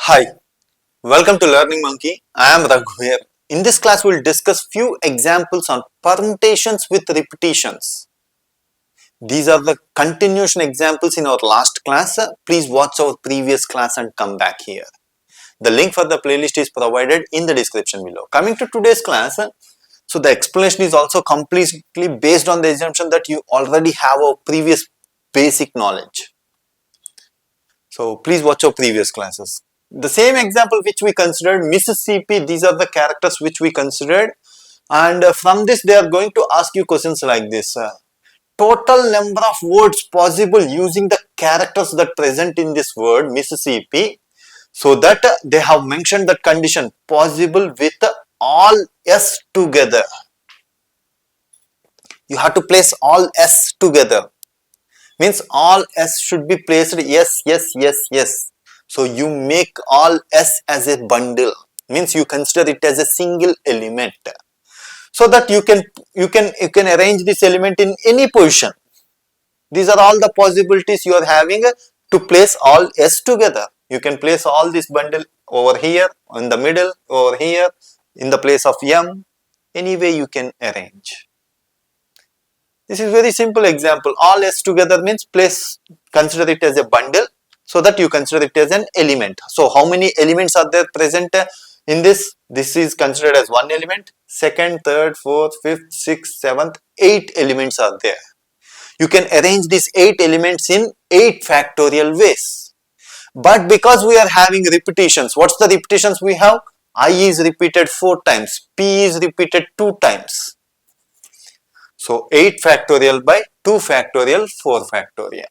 Hi, welcome to Learning Monkey. I am Raghu here. In this class, we will discuss few examples on permutations with repetitions. These are the continuation examples in our last class. Please watch our previous class and come back here. The link for the playlist is provided in the description below. Coming to today's class, so the explanation is also completely based on the assumption that you already have a previous basic knowledge. So please watch our previous classes. The same example which we considered, Mississippi, these are the characters which we considered, and from this they are going to ask you questions like this. Total number of words possible using the characters that present in this word Mississippi, so that they have mentioned that condition possible with all S together. You have to place all S together. Means all S should be placed yes. So you make all S as a bundle. Means you consider it as a single element. So that you can arrange this element in any position. These are all the possibilities you are having to place all S together. You can place all this bundle over here, in the middle, over here, in the place of M. Any way you can arrange. This is very simple example. All S together means consider it as a bundle, so that you consider it as an element. So how many elements are there present in this? This is considered as one element. Second, third, fourth, fifth, sixth, seventh, 8 elements are there. You can arrange these 8 elements in 8 factorial ways. But because we are having repetitions, what's the repetitions we have? I is repeated 4 times, P is repeated 2 times. So 8 factorial by 2 factorial, 4 factorial.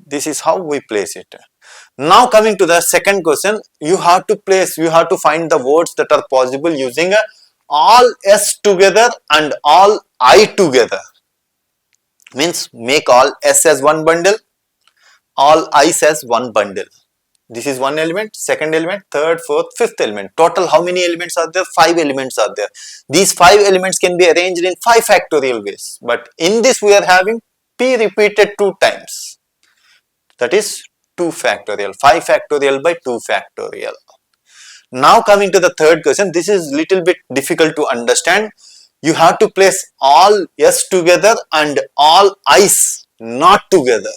This is how we place it. Now coming to the second question, you have to find the words that are possible using all S together and all I together. Means make all S as one bundle, all I's as one bundle. This is one element, second element, third, fourth, fifth element. Total how many elements are there? 5 elements are there. These 5 elements can be arranged in 5 factorial ways. But in this we are having P repeated 2 times. That is 2 factorial. 5 factorial by 2 factorial. Now coming to the third question. This is little bit difficult to understand. You have to place all S together and all I's not together.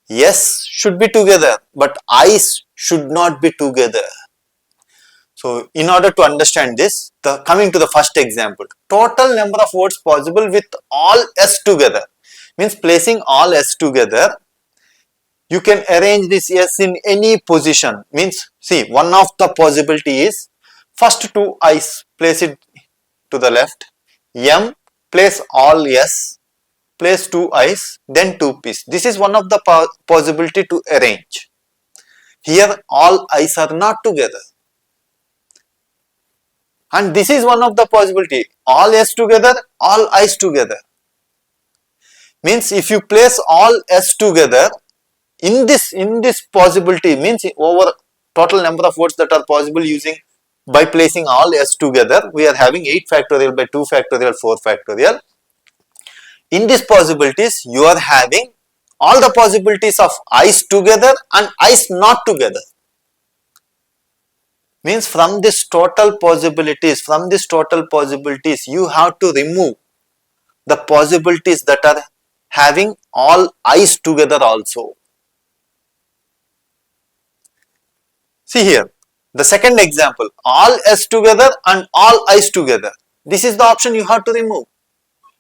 S should be together, but I's should not be together. So, in order to understand this, coming to the first example, total number of words possible with all S together means placing all S together. You can arrange this S in any position. Means, see, one of the possibility is first 2 I's, place it to the left. M, place all S. Place 2 I's, then 2 P's. This is one of the possibility to arrange. Here all I's are not together. And this is one of the possibility. All S together, all I's together. Means if you place all S together, in this possibility means over total number of words that are possible using by placing all S together, we are having 8 factorial by 2 factorial, 4 factorial. In these possibilities, you are having all the possibilities of I's together and I's not together. Means from this total possibilities, you have to remove the possibilities that are having all I's together also. See here, the second example, all S together and all I's together. This is the option you have to remove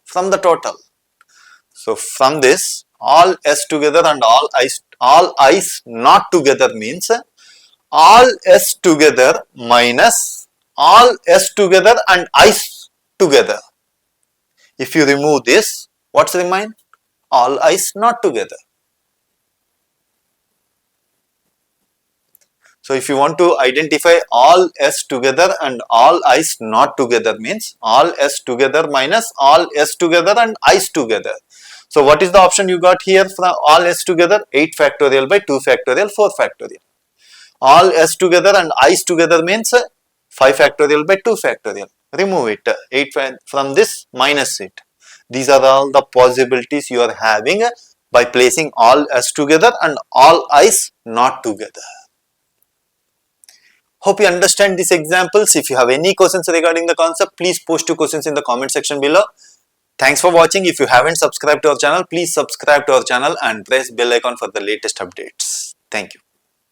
from the total. So from this, all S together and all I's not together means all S together minus all S together and I's together. If you remove this, what's remain? All I's not together. So if you want to identify all S together and all I's not together means all S together minus all S together and I's together. So what is the option you got here from all S together? 8 factorial by 2 factorial, 4 factorial. All S together and I's together means 5 factorial by 2 factorial. Remove it. 8 from this, minus it. These are all the possibilities you are having by placing all s together and all i's not together. Hope you understand these examples. If you have any questions regarding the concept, please post your questions in the comment section below. Thanks for watching. If you haven't subscribed to our channel, please subscribe to our channel and press bell icon for the latest updates. Thank you.